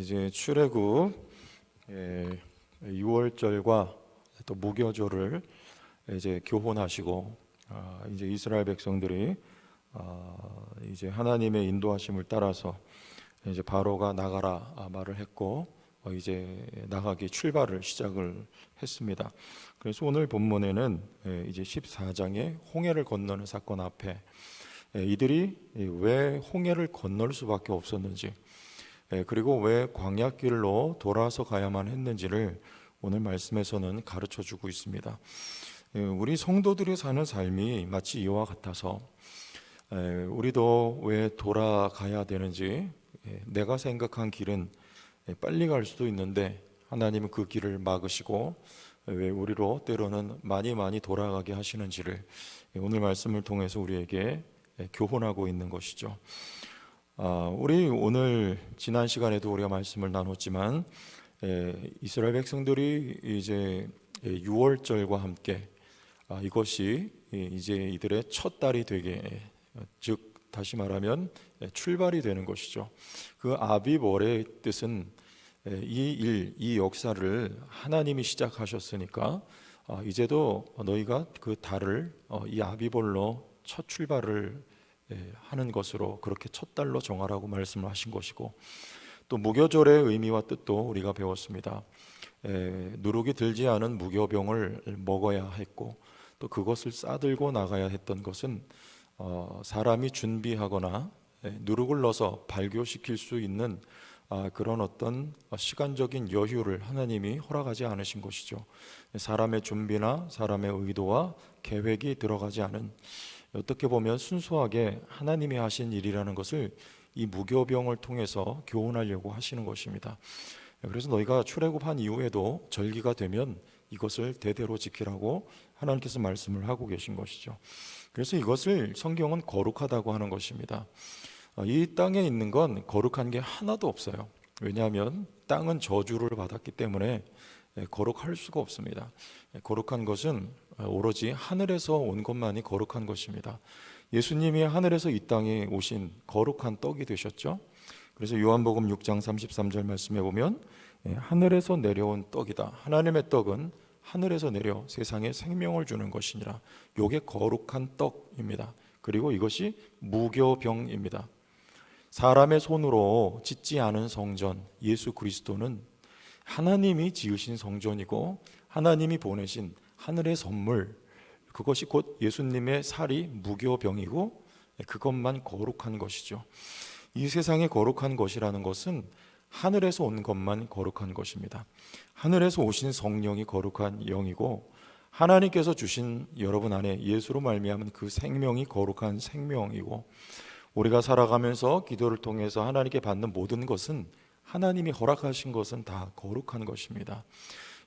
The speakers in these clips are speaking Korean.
이제 출애굽 6월절과 또 무교절을 이제 교훈하시고 이제 이스라엘 백성들이 이제 하나님의 인도하심을 따라서 이제 바로가 나가라 말을 했고 이제 나가기 출발을 시작을 했습니다. 그래서 오늘 본문에는 이제 14장의 홍해를 건너는 사건 앞에 이들이 왜 홍해를 건널 수밖에 없었는지, 그리고 왜 광야길로 돌아서 가야만 했는지를 오늘 말씀에서는 가르쳐 주고 있습니다. 우리 성도들이 사는 삶이 마치 이와 같아서 우리도 왜 돌아가야 되는지, 내가 생각한 길은 빨리 갈 수도 있는데 하나님은 그 길을 막으시고 왜 우리로 때로는 많이 돌아가게 하시는지를 오늘 말씀을 통해서 우리에게 교훈하고 있는 것이죠. 우리 오늘 지난 시간에도 우리가 말씀을 나눴지만 이스라엘 백성들이 이제 6월절과 함께 이것이 이제 이들의 첫 달이 되게, 즉 다시 말하면 출발이 되는 것이죠. 그 아비벌의 뜻은 이 역사를 하나님이 시작하셨으니까 이제도 너희가 그 달을 이 아비벌로 첫 출발을 하는 것으로 그렇게 첫 달로 정하라고 말씀을 하신 것이고, 또 무교절의 의미와 뜻도 우리가 배웠습니다. 누룩이 들지 않은 무교병을 먹어야 했고, 또 그것을 싸들고 나가야 했던 것은 사람이 준비하거나 누룩을 넣어서 발교시킬 수 있는 그런 어떤 시간적인 여유를 하나님이 허락하지 않으신 것이죠. 사람의 준비나 사람의 의도와 계획이 들어가지 않은, 어떻게 보면 순수하게 하나님이 하신 일이라는 것을 이 무교병을 통해서 교훈하려고 하시는 것입니다. 그래서 너희가 출애굽한 이후에도 절기가 되면 이것을 대대로 지키라고 하나님께서 말씀을 하고 계신 것이죠. 그래서 이것을 성경은 거룩하다고 하는 것입니다. 이 땅에 있는 건 거룩한 게 하나도 없어요. 왜냐하면 땅은 저주를 받았기 때문에 거룩할 수가 없습니다. 거룩한 것은 오로지 하늘에서 온 것만이 거룩한 것입니다. 예수님이 하늘에서 이 땅에 오신 거룩한 떡이 되셨죠. 그래서 요한복음 6장 33절 말씀해 보면 하늘에서 내려온 떡이다. 하나님의 떡은 하늘에서 내려 세상에 생명을 주는 것이니라. 요게 거룩한 떡입니다. 그리고 이것이 무교병입니다. 사람의 손으로 짓지 않은 성전, 예수 그리스도는 하나님이 지으신 성전이고 하나님이 보내신 하늘의 선물, 그것이 곧 예수님의 살이 무교병이고 그것만 거룩한 것이죠. 이 세상에 거룩한 것이라는 것은 하늘에서 온 것만 거룩한 것입니다. 하늘에서 오신 성령이 거룩한 영이고, 하나님께서 주신 여러분 안에 예수로 말미암은 그 생명이 거룩한 생명이고, 우리가 살아가면서 기도를 통해서 하나님께 받는 모든 것은 하나님이 허락하신 것은 다 거룩한 것입니다.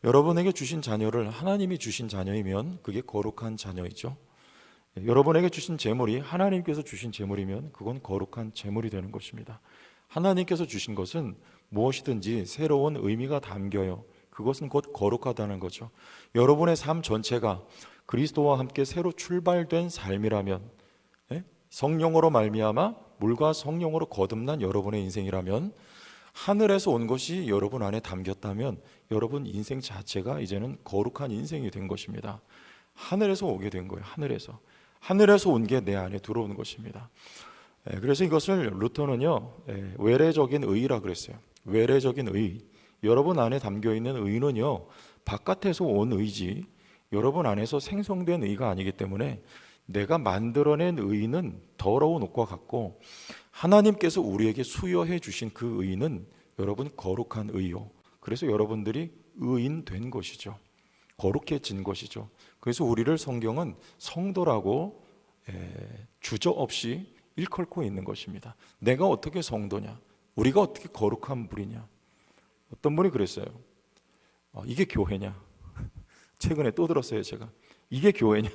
여러분에게 주신 자녀를 하나님이 주신 자녀이면 그게 거룩한 자녀이죠. 여러분에게 주신 재물이 하나님께서 주신 재물이면 그건 거룩한 재물이 되는 것입니다. 하나님께서 주신 것은 무엇이든지 새로운 의미가 담겨요. 그것은 곧 거룩하다는 거죠. 여러분의 삶 전체가 그리스도와 함께 새로 출발된 삶이라면, 성령으로 말미암아 물과 성령으로 거듭난 여러분의 인생이라면, 하늘에서 온 것이 여러분 안에 담겼다면 여러분 인생 자체가 이제는 거룩한 인생이 된 것입니다. 하늘에서 오게 된 거예요. 하늘에서 온 게 내 안에 들어오는 것입니다. 그래서 이것을 루터는요, 외래적인 의라 그랬어요. 외래적인 의. 여러분 안에 담겨있는 의는요, 바깥에서 온 의지, 여러분 안에서 생성된 의가 아니기 때문에 내가 만들어낸 의는 더러운 옷과 같고, 하나님께서 우리에게 수여해 주신 그 의는 여러분 거룩한 의요. 그래서 여러분들이 의인 된 것이죠. 거룩해진 것이죠. 그래서 우리를 성경은 성도라고 주저없이 일컬고 있는 것입니다. 내가 어떻게 성도냐? 우리가 어떻게 거룩한 분이냐? 어떤 분이 그랬어요. 이게 교회냐? 최근에 또 들었어요, 제가. 이게 교회냐?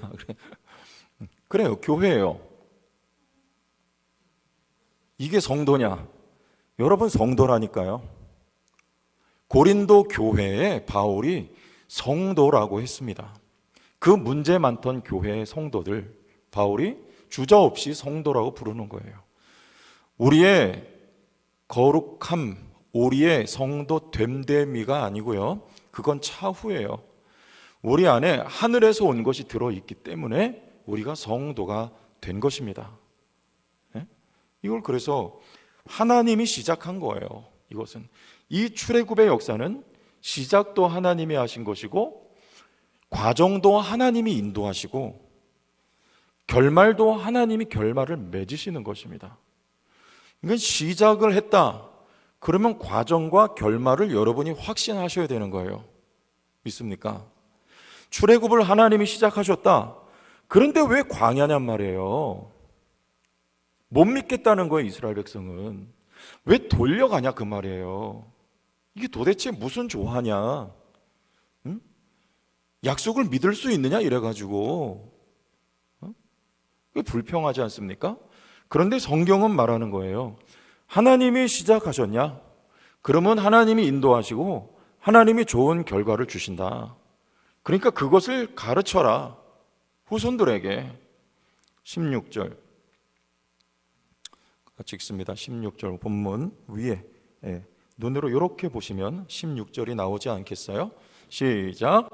그래요, 교회예요. 이게 성도냐? 여러분 성도라니까요. 고린도 교회에 바울이 성도라고 했습니다. 그 문제 많던 교회의 성도들 바울이 주저없이 성도라고 부르는 거예요. 우리의 거룩함, 우리의 성도 됨됨이가 아니고요, 그건 차후예요. 우리 안에 하늘에서 온 것이 들어있기 때문에 우리가 성도가 된 것입니다. 네? 이걸 그래서 하나님이 시작한 거예요. 이것은 이 출애굽의 역사는 시작도 하나님이 하신 것이고 과정도 하나님이 인도하시고 결말도 하나님이 결말을 맺으시는 것입니다. 그러니까 시작을 했다 그러면 과정과 결말을 여러분이 확신하셔야 되는 거예요. 믿습니까? 출애굽을 하나님이 시작하셨다. 그런데 왜 광야냔 말이에요. 못 믿겠다는 거예요. 이스라엘 백성은 왜 돌려가냐 그 말이에요. 이게 도대체 무슨 조화냐? 응? 약속을 믿을 수 있느냐 이래가지고 왜 불평하지 않습니까? 그런데 성경은 말하는 거예요. 하나님이 시작하셨냐? 그러면 하나님이 인도하시고 하나님이 좋은 결과를 주신다. 그러니까 그것을 가르쳐라. 후손들에게. 16절 같이 읽습니다. 16절 본문 위에 눈으로 이렇게 보시면 16절이 나오지 않겠어요? 시작.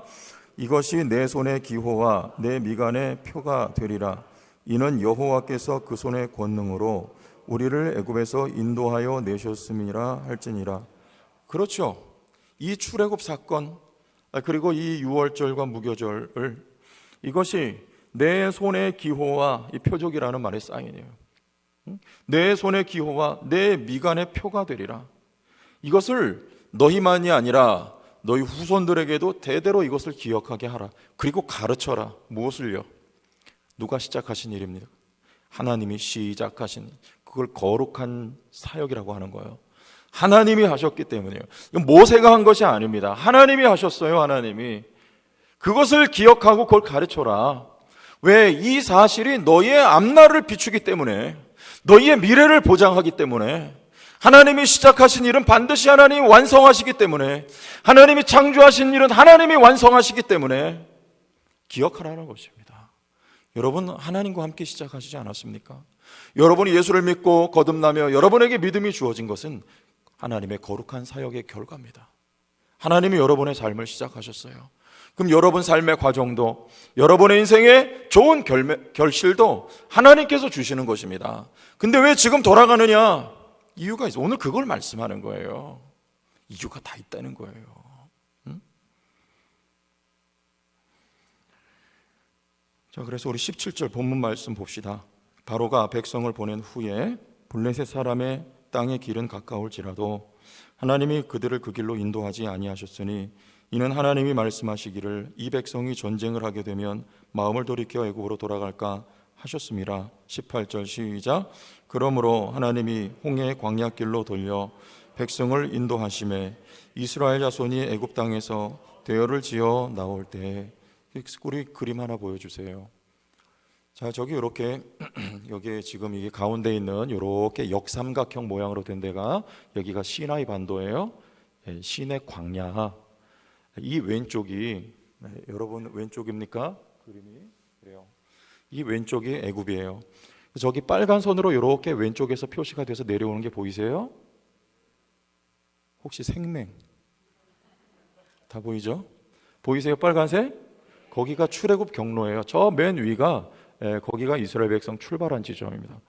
이것이 내 손의 기호와 내 미간의 표가 되리라. 이는 여호와께서 그 손의 권능으로 우리를 애굽에서 인도하여 내셨음이라 할지니라. 그렇죠. 이 출애굽 사건 그리고 이 유월절과 무교절을 이것이 내 손의 기호와 이 표적이라는 말의 사인이에요. 내 손의 기호와 내 미간의 표가 되리라. 이것을 너희만이 아니라 너희 후손들에게도 대대로 이것을 기억하게 하라. 그리고 가르쳐라. 무엇을요? 누가 시작하신 일입니다. 하나님이 시작하신 그걸 거룩한 사역이라고 하는 거예요. 하나님이 하셨기 때문이에요. 이건 모세가 한 것이 아닙니다. 하나님이 하셨어요. 하나님이. 그것을 기억하고 그걸 가르쳐라. 왜? 이 사실이 너희의 앞날을 비추기 때문에, 너희의 미래를 보장하기 때문에, 하나님이 시작하신 일은 반드시 하나님이 완성하시기 때문에, 하나님이 창조하신 일은 하나님이 완성하시기 때문에 기억하라는 것입니다. 여러분 하나님과 함께 시작하시지 않았습니까? 여러분이 예수를 믿고 거듭나며 여러분에게 믿음이 주어진 것은 하나님의 거룩한 사역의 결과입니다. 하나님이 여러분의 삶을 시작하셨어요. 그럼 여러분 삶의 과정도, 여러분의 인생의 좋은 결실도 하나님께서 주시는 것입니다. 근데 왜 지금 돌아가느냐? 이유가 있어요. 오늘 그걸 말씀하는 거예요. 이유가 다 있다는 거예요. 응? 자, 그래서 우리 17절 본문 말씀 봅시다. 바로가 백성을 보낸 후에 블레셋 사람의 땅의 길은 가까울지라도 하나님이 그들을 그 길로 인도하지 아니하셨으니 이는 하나님이 말씀하시기를 이 백성이 전쟁을 하게 되면 마음을 돌이켜 애굽으로 돌아갈까 하셨음이라. 18절 시작. 그러므로 하나님이 홍해의 광야길로 돌려 백성을 인도하심에 이스라엘 자손이 애굽 땅에서 대열을 지어 나올 때, 우리 그림 하나 보여주세요. 자, 저기 이렇게 여기에 지금 이게 가운데 있는 이렇게 역삼각형 모양으로 된 데가 여기가 시나이 반도예요. 시내 광야. 이 왼쪽이 여러분 왼쪽입니까? 그림이 그래요. 이 왼쪽이 애굽이에요. 저기 빨간 선으로 이렇게 왼쪽에서 표시가 돼서 내려오는 게 보이세요? 혹시 생명 다 보이죠? 보이세요? 빨간색? 거기가 출애굽 경로예요. 저 맨 위가 거기가 이스라엘 백성 출발한 지점입니다.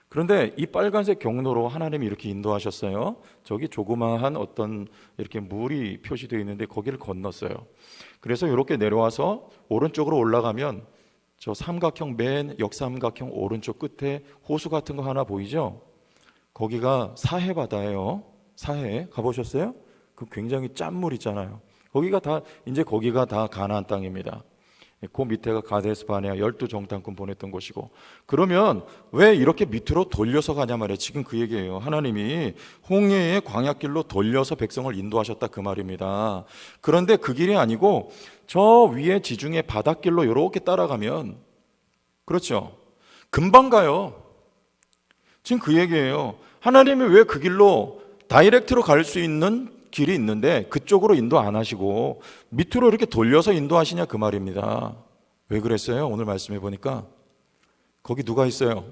그런데 이 빨간색 경로로 하나님이 이렇게 인도하셨어요. 저기 조그마한 어떤 이렇게 물이 표시되어 있는데 거기를 건넜어요. 그래서 이렇게 내려와서 오른쪽으로 올라가면 저 삼각형 맨 역삼각형 오른쪽 끝에 호수 같은 거 하나 보이죠? 거기가 사해 바다예요. 사해 가보셨어요? 그 굉장히 짠 물 있잖아요. 거기가 다 가나안 땅입니다. 그 밑에가 가데스 바네아 12정탐꾼 보냈던 곳이고. 그러면 왜 이렇게 밑으로 돌려서 가냐 말이에요. 지금 그 얘기예요. 하나님이 홍해의 광야길로 돌려서 백성을 인도하셨다 그 말입니다. 그런데 그 길이 아니고 저 위에 지중해 바닷길로 이렇게 따라가면, 그렇죠, 금방 가요. 지금 그 얘기예요. 하나님이 왜 그 길로 다이렉트로 갈 수 있는 길이 있는데 그쪽으로 인도 안 하시고 밑으로 이렇게 돌려서 인도하시냐 그 말입니다. 왜 그랬어요? 오늘 말씀해 보니까 거기 누가 있어요?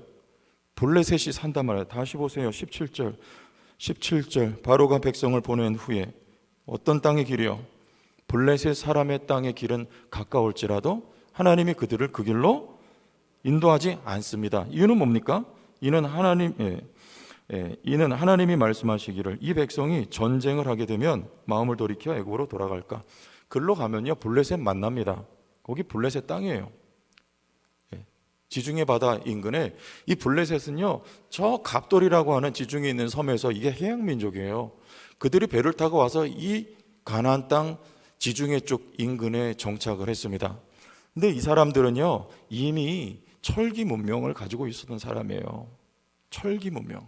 블레셋이 산단 말이에요. 다시 보세요. 17절 17절 바로가 백성을 보낸 후에 어떤 땅의 길이요? 블레셋 사람의 땅의 길은 가까울지라도 하나님이 그들을 그 길로 인도하지 않습니다. 이유는 뭡니까? 이는 하나님이 말씀하시기를 이 백성이 전쟁을 하게 되면 마음을 돌이켜 애굽으로 돌아갈까? 글로 가면요 블레셋 만납니다. 거기 블레셋 땅이에요. 지중해 바다 인근에 이 블레셋은요 저 갑돌이라고 하는 지중해 있는 섬에서 이게 해양 민족이에요. 그들이 배를 타고 와서 이 가나안 땅 지중해 쪽 인근에 정착을 했습니다. 근데 이 사람들은요 이미 철기 문명을 가지고 있었던 사람이에요. 철기 문명.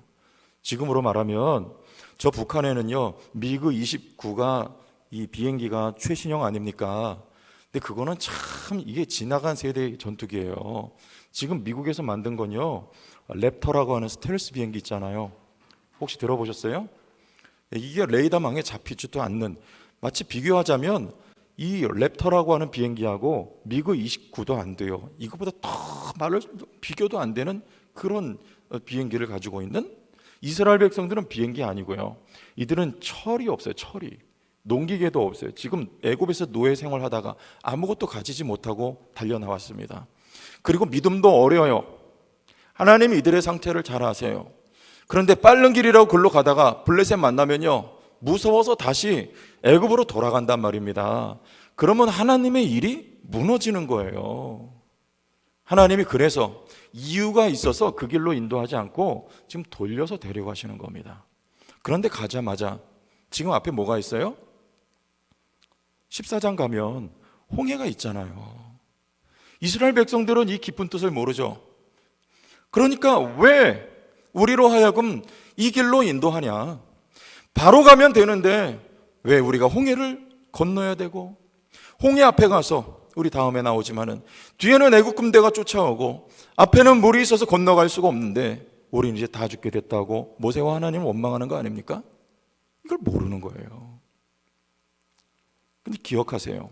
지금으로 말하면 저 북한에는요 미그 29가 이 비행기가 최신형 아닙니까? 근데 그거는 참 이게 지나간 세대의 전투기예요. 지금 미국에서 만든 건요 랩터라고 하는 스텔스 비행기 있잖아요. 혹시 들어보셨어요? 이게 레이더망에 잡히지도 않는, 마치 비교하자면 이 랩터라고 하는 비행기하고 미그 29도 안 돼요. 이거보다 더 말을 비교도 안 되는 그런 비행기를 가지고 있는 이스라엘 백성들은 비행기 아니고요. 이들은 철이 없어요. 철이. 농기계도 없어요. 지금 애굽에서 노예 생활하다가 아무것도 가지지 못하고 달려나왔습니다. 그리고 믿음도 어려요. 하나님이 이들의 상태를 잘 아세요. 그런데 빠른 길이라고 글로 가다가 블레셋 만나면요 무서워서 다시 애굽으로 돌아간단 말입니다. 그러면 하나님의 일이 무너지는 거예요. 하나님이 그래서 이유가 있어서 그 길로 인도하지 않고 지금 돌려서 데려가시는 겁니다. 그런데 가자마자 지금 앞에 뭐가 있어요? 14장 가면 홍해가 있잖아요. 이스라엘 백성들은 이 깊은 뜻을 모르죠. 그러니까 왜 우리로 하여금 이 길로 인도하냐? 바로 가면 되는데 왜 우리가 홍해를 건너야 되고, 홍해 앞에 가서 우리 다음에 나오지만은 뒤에는 애국 군대가 쫓아오고 앞에는 물이 있어서 건너갈 수가 없는데 우리는 이제 다 죽게 됐다고 모세와 하나님을 원망하는 거 아닙니까? 이걸 모르는 거예요. 근데 기억하세요.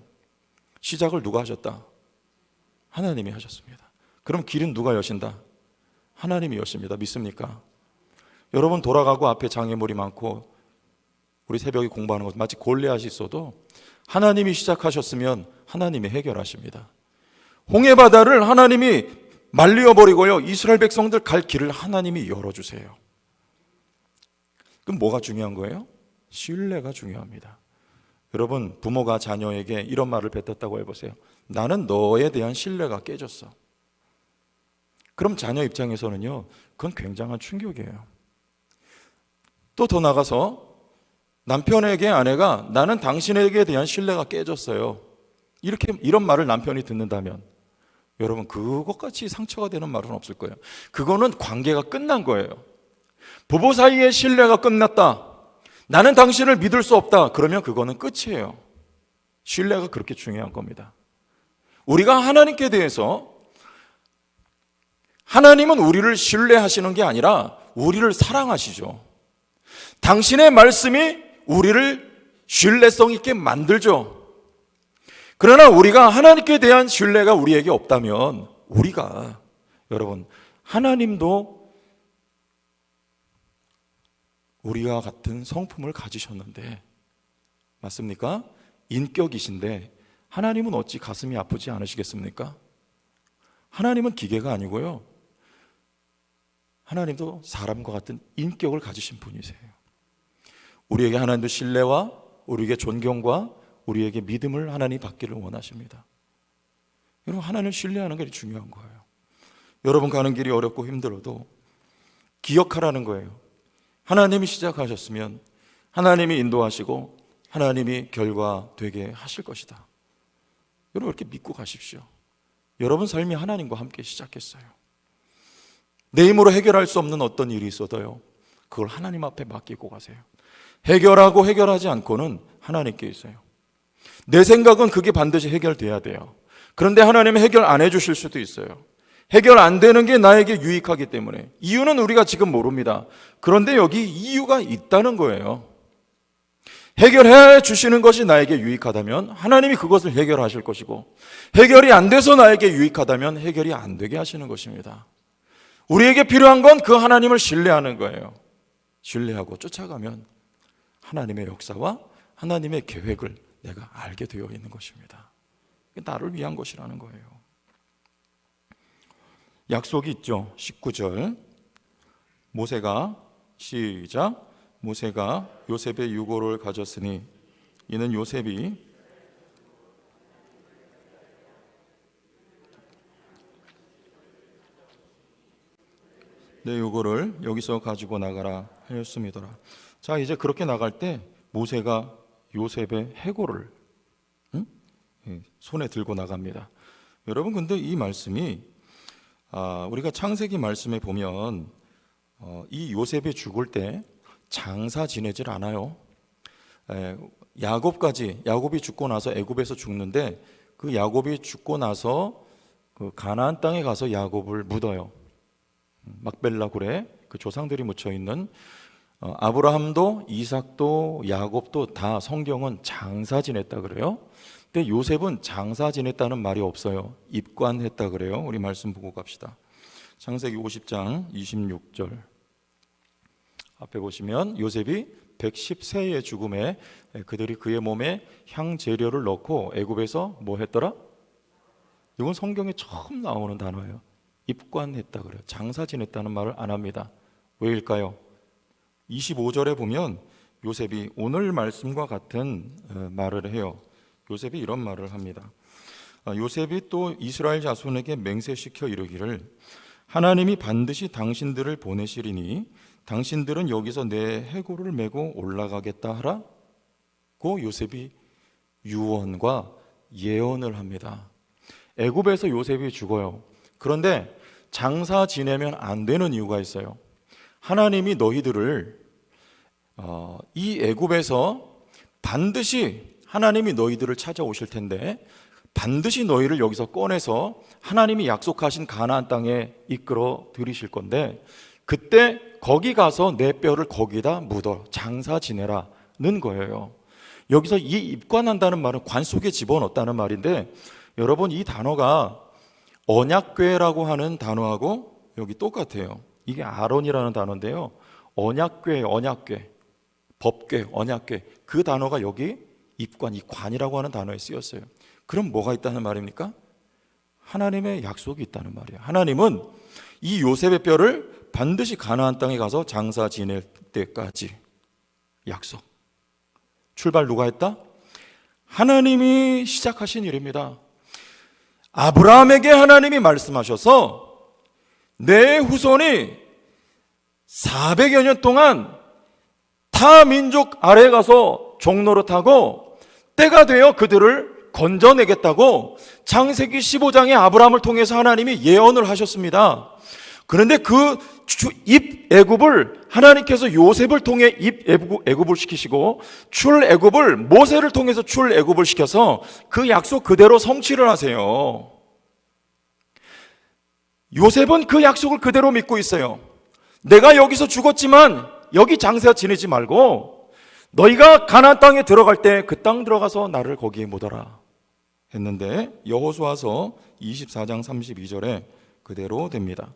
시작을 누가 하셨다? 하나님이 하셨습니다. 그럼 길은 누가 여신다? 하나님이 여십니다. 믿습니까? 여러분 돌아가고 앞에 장애물이 많고 우리 새벽에 공부하는 것 마치 골리앗이 있어도 하나님이 시작하셨으면 하나님이 해결하십니다. 홍해바다를 하나님이 말리어버리고요 이스라엘 백성들 갈 길을 하나님이 열어주세요. 그럼 뭐가 중요한 거예요? 신뢰가 중요합니다. 여러분 부모가 자녀에게 이런 말을 뱉었다고 해보세요. 나는 너에 대한 신뢰가 깨졌어. 그럼 자녀 입장에서는요 그건 굉장한 충격이에요. 또 더 나가서 남편에게 아내가 나는 당신에게 대한 신뢰가 깨졌어요. 이런 말을 남편이 듣는다면 여러분 그것같이 상처가 되는 말은 없을 거예요. 그거는 관계가 끝난 거예요. 부부 사이의 신뢰가 끝났다. 나는 당신을 믿을 수 없다. 그러면 그거는 끝이에요. 신뢰가 그렇게 중요한 겁니다. 우리가 하나님께 대해서 하나님은 우리를 신뢰하시는 게 아니라 우리를 사랑하시죠. 당신의 말씀이 우리를 신뢰성 있게 만들죠. 그러나 우리가 하나님께 대한 신뢰가 우리에게 없다면 우리가 여러분 하나님도 우리와 같은 성품을 가지셨는데 맞습니까? 인격이신데 하나님은 어찌 가슴이 아프지 않으시겠습니까? 하나님은 기계가 아니고요 하나님도 사람과 같은 인격을 가지신 분이세요. 우리에게 하나님도 신뢰와 우리에게 존경과 우리에게 믿음을 하나님이 받기를 원하십니다. 여러분 하나님을 신뢰하는 게 중요한 거예요. 여러분 가는 길이 어렵고 힘들어도 기억하라는 거예요. 하나님이 시작하셨으면 하나님이 인도하시고 하나님이 결과되게 하실 것이다. 여러분 이렇게 믿고 가십시오. 여러분 삶이 하나님과 함께 시작했어요. 내 힘으로 해결할 수 없는 어떤 일이 있어도요 그걸 하나님 앞에 맡기고 가세요. 해결하고 해결하지 않고는 하나님께 있어요. 내 생각은 그게 반드시 해결돼야 돼요. 그런데 하나님은 해결 안 해주실 수도 있어요. 해결 안 되는 게 나에게 유익하기 때문에. 이유는 우리가 지금 모릅니다. 그런데 여기 이유가 있다는 거예요. 해결해 주시는 것이 나에게 유익하다면 하나님이 그것을 해결하실 것이고, 해결이 안 돼서 나에게 유익하다면 해결이 안 되게 하시는 것입니다. 우리에게 필요한 건 그 하나님을 신뢰하는 거예요. 신뢰하고 쫓아가면 하나님의 역사와 하나님의 계획을 내가 알게 되어 있는 것입니다. 나를 위한 것이라는 거예요. 약속이 있죠. 19절 모세가 시작 모세가 요셉의 유고를 가졌으니 이는 요셉이 내 요구를 여기서 가지고 나가라 하였음이더라. 자, 이제 그렇게 나갈 때 모세가 요셉의 해골을 손에 들고 나갑니다. 여러분, 근데 이 말씀이 우리가 창세기 말씀에 보면 이 요셉이 죽을 때 장사 지내질 않아요. 야곱이 죽고 나서 애굽에서 죽는데 그 야곱이 죽고 나서 그 가나안 땅에 가서 야곱을 묻어요. 막벨라 굴에 그 조상들이 묻혀 있는 아브라함도 이삭도 야곱도 다 성경은 장사 지냈다 그래요. 근데 요셉은 장사 지냈다는 말이 없어요. 입관했다 그래요. 우리 말씀 보고 갑시다. 창세기 50장 26절 앞에 보시면 요셉이 110세의 죽음에 그들이 그의 몸에 향재료를 넣고 애굽에서 뭐 했더라? 이건 성경에 처음 나오는 단어예요. 입관했다 그래요. 장사 지냈다는 말을 안 합니다. 왜일까요? 25절에 보면 요셉이 오늘 말씀과 같은 말을 해요. 요셉이 이런 말을 합니다. 요셉이 또 이스라엘 자손에게 맹세시켜 이르기를 하나님이 반드시 당신들을 보내시리니 당신들은 여기서 내 해골을 메고 올라가겠다 하라고 요셉이 유언과 예언을 합니다. 애굽에서 요셉이 죽어요. 그런데 장사 지내면 안 되는 이유가 있어요. 하나님이 너희들을 이 애굽에서 반드시 하나님이 너희들을 찾아오실 텐데 반드시 너희를 여기서 꺼내서 하나님이 약속하신 가나안 땅에 이끌어 들이실 건데 그때 거기 가서 내 뼈를 거기다 묻어 장사 지내라는 거예요. 여기서 이 입관한다는 말은 관 속에 집어넣었다는 말인데 여러분 이 단어가 언약궤라고 하는 단어하고 여기 똑같아요. 이게 아론이라는 단어인데요. 언약궤, 법궤, 언약궤 그 단어가 여기 입관, 이 관이라고 하는 단어에 쓰였어요. 그럼 뭐가 있다는 말입니까? 하나님의 약속이 있다는 말이에요. 하나님은 이 요셉의 뼈를 반드시 가나안 땅에 가서 장사 지낼 때까지 약속. 출발 누가 했다? 하나님이 시작하신 일입니다. 아브라함에게 하나님이 말씀하셔서 내 후손이 400여 년 동안 타 민족 아래에 가서 종노릇하고 때가 되어 그들을 건져내겠다고 창세기 15장에 아브라함을 통해서 하나님이 예언을 하셨습니다. 그런데 그 입애굽을 하나님께서 요셉을 통해 입애굽을 시키시고 출애굽을 모세를 통해서 출애굽을 시켜서 그 약속 그대로 성취를 하세요. 요셉은 그 약속을 그대로 믿고 있어요. 내가 여기서 죽었지만 여기 장사 지내지 말고 너희가 가나안 땅에 들어갈 때 그 땅 들어가서 나를 거기에 묻어라 했는데 여호수아서 24장 32절에 그대로 됩니다.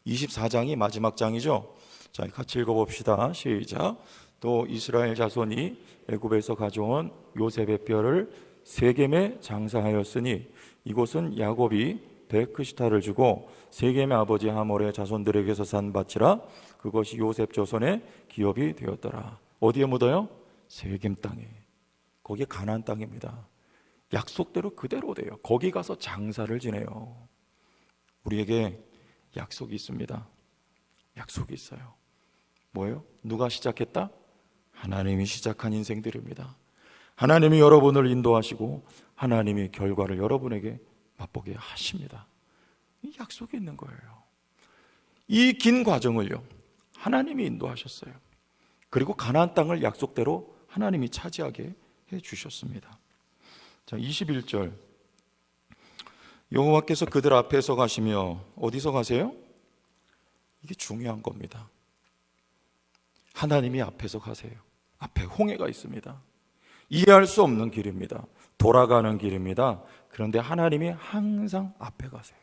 24장이 마지막 장이죠. 자, 같이 읽어봅시다. 시작. 또 이스라엘 자손이 애굽에서 가져온 요셉의 뼈를 세겜에 장사하였으니 이곳은 야곱이 베크시타를 주고 세겜의 아버지 하몰의 자손들에게서 산 밭이라 그것이 요셉 조선의 기업이 되었더라. 어디에 묻어요? 세겜 땅에. 거기 가나안 땅입니다. 약속대로 그대로 돼요. 거기 가서 장사를 지내요. 우리에게 약속이 있습니다. 약속이 있어요. 뭐예요? 누가 시작했다? 하나님이 시작한 인생들입니다. 하나님이 여러분을 인도하시고 하나님이 결과를 여러분에게 맛보게 하십니다. 이 약속이 있는 거예요. 이 긴 과정을요 하나님이 인도하셨어요. 그리고 가나안 땅을 약속대로 하나님이 차지하게 해주셨습니다. 자, 21절 여호와께서 그들 앞에서 가시며 어디서 가세요? 이게 중요한 겁니다. 하나님이 앞에서 가세요. 앞에 홍해가 있습니다. 이해할 수 없는 길입니다. 돌아가는 길입니다. 그런데 하나님이 항상 앞에 가세요.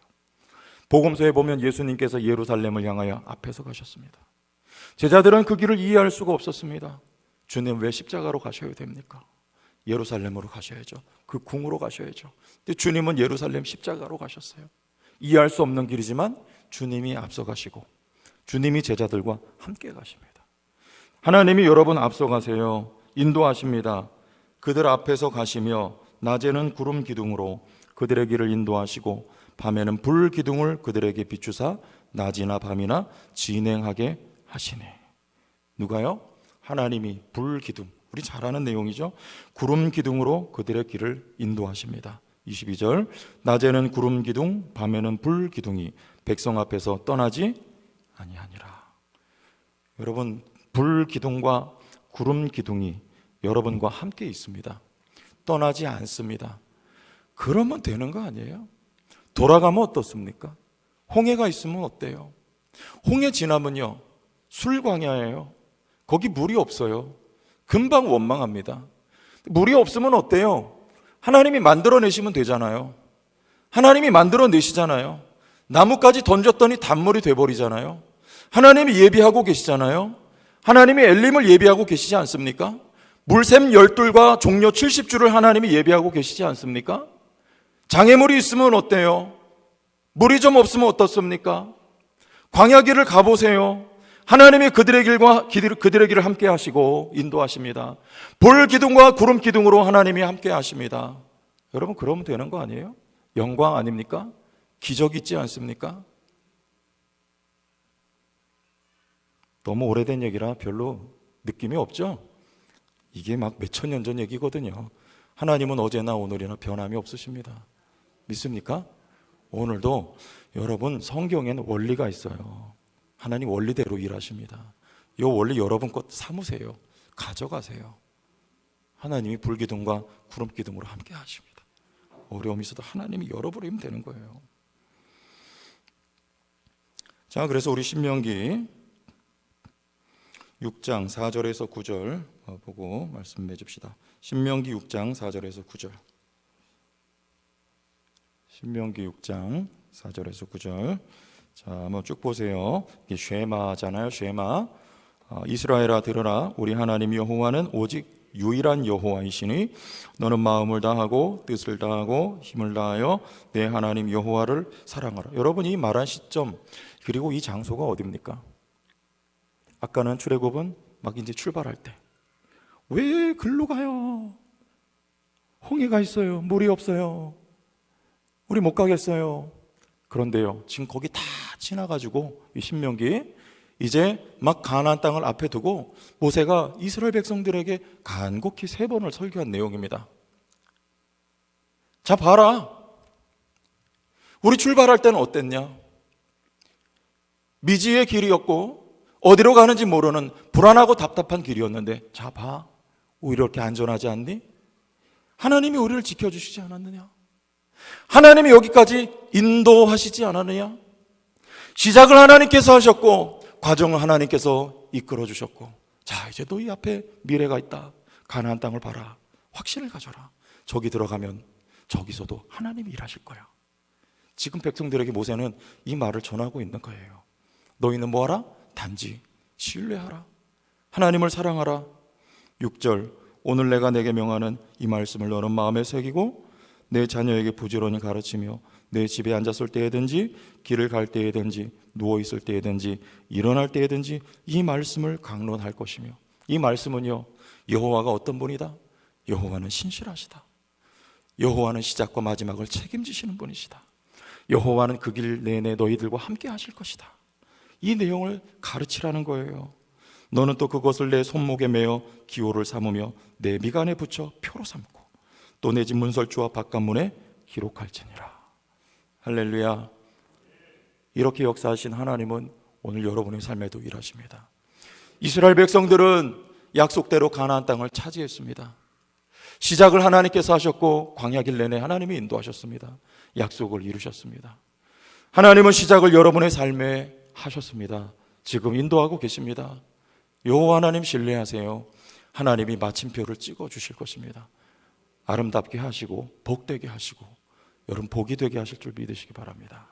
복음서에 보면 예수님께서 예루살렘을 향하여 앞에서 가셨습니다. 제자들은 그 길을 이해할 수가 없었습니다. 주님 왜 십자가로 가셔야 됩니까? 예루살렘으로 가셔야죠. 그 궁으로 가셔야죠. 근데 주님은 예루살렘 십자가로 가셨어요. 이해할 수 없는 길이지만 주님이 앞서가시고 주님이 제자들과 함께 가십니다. 하나님이 여러분 앞서가세요. 인도하십니다. 그들 앞에서 가시며 낮에는 구름 기둥으로 그들의 길을 인도하시고 밤에는 불 기둥을 그들에게 비추사 낮이나 밤이나 진행하게 하시네. 누가요? 하나님이 불 기둥, 우리 잘 아는 내용이죠. 구름 기둥으로 그들의 길을 인도하십니다. 22절, 낮에는 구름 기둥, 밤에는 불 기둥이 백성 앞에서 떠나지 아니하니라. 여러분, 불 기둥과 구름 기둥이 여러분과 함께 있습니다. 떠나지 않습니다. 그러면 되는 거 아니에요? 돌아가면 어떻습니까? 홍해가 있으면 어때요? 홍해 지나면요, 술광야예요. 거기 물이 없어요. 금방 원망합니다. 물이 없으면 어때요? 하나님이 만들어내시면 되잖아요. 하나님이 만들어내시잖아요. 나무까지 던졌더니 단물이 돼버리잖아요. 하나님이 예비하고 계시잖아요. 하나님이 엘림을 예비하고 계시지 않습니까? 물샘 12과 종려 70주를 하나님이 예비하고 계시지 않습니까? 장애물이 있으면 어때요? 물이 좀 없으면 어떻습니까? 광야길을 가보세요. 하나님이 그들의 길을 함께 하시고 인도하십니다. 불 기둥과 구름 기둥으로 하나님이 함께 하십니다. 여러분, 그러면 되는 거 아니에요? 영광 아닙니까? 기적 있지 않습니까? 너무 오래된 얘기라 별로 느낌이 없죠? 이게 막 몇천 년 전 얘기거든요. 하나님은 어제나 오늘이나 변함이 없으십니다. 믿습니까? 오늘도 여러분, 성경에는 원리가 있어요. 하나님 원리대로 일하십니다. 이 원리 여러분 것 삼으세요. 가져가세요. 하나님이 불기둥과 구름기둥으로 함께 하십니다. 어려움이 있어도 하나님이 열어버리면 되는 거예요. 자, 그래서 우리 신명기 6장 4절에서 9절 보고 말씀 맺읍시다. 신명기 6장 4절에서 9절. 신명기 6장 4절에서 9절. 자, 한번 쭉 보세요. 이게 쉐마잖아요. 쉐마. 이스라엘아 들으라. 우리 하나님 여호와는 오직 유일한 여호와이시니 너는 마음을 다하고 뜻을 다하고 힘을 다하여 내 하나님 여호와를 사랑하라. 여러분이 말한 시점 그리고 이 장소가 어디입니까? 아까는 출애굽은 막 이제 출발할 때 왜 글로 가요? 홍해가 있어요. 물이 없어요. 우리 못 가겠어요. 그런데요, 지금 거기 다 지나가지고 이 신명기 이제 막 가나안 땅을 앞에 두고 모세가 이스라엘 백성들에게 간곡히 3번을 설교한 내용입니다. 자, 봐라. 우리 출발할 때는 어땠냐? 미지의 길이었고 어디로 가는지 모르는 불안하고 답답한 길이었는데, 자, 봐. 오히려 이렇게 안전하지 않니? 하나님이 우리를 지켜주시지 않았느냐? 하나님이 여기까지 인도하시지 않았느냐? 시작을 하나님께서 하셨고 과정을 하나님께서 이끌어 주셨고, 자, 이제 너희 앞에 미래가 있다. 가나안 땅을 봐라. 확신을 가져라. 저기 들어가면 저기서도 하나님이 일하실 거야. 지금 백성들에게 모세는 이 말을 전하고 있는 거예요. 너희는 뭐하라? 단지 신뢰하라. 하나님을 사랑하라. 6절, 오늘 내가 내게 명하는 이 말씀을 너는 마음에 새기고 내 자녀에게 부지런히 가르치며 내 집에 앉았을 때에든지 길을 갈 때에든지 누워있을 때에든지 일어날 때에든지 이 말씀을 강론할 것이며, 이 말씀은요, 여호와가 어떤 분이다? 여호와는 신실하시다. 여호와는 시작과 마지막을 책임지시는 분이시다. 여호와는 그 길 내내 너희들과 함께 하실 것이다. 이 내용을 가르치라는 거예요. 너는 또 그것을 내 손목에 매어 기호를 삼으며 내 미간에 붙여 표로 삼고 또 내 집 문설주와 바깥문에 기록할지니라. 할렐루야. 이렇게 역사하신 하나님은 오늘 여러분의 삶에도 일하십니다. 이스라엘 백성들은 약속대로 가나안 땅을 차지했습니다. 시작을 하나님께서 하셨고 광야길 내내 하나님이 인도하셨습니다. 약속을 이루셨습니다. 하나님은 시작을 여러분의 삶에 하셨습니다. 지금 인도하고 계십니다. 여호와 하나님 신뢰하세요. 하나님이 마침표를 찍어 주실 것입니다. 아름답게 하시고 복되게 하시고 여러분 복이 되게 하실 줄 믿으시기 바랍니다.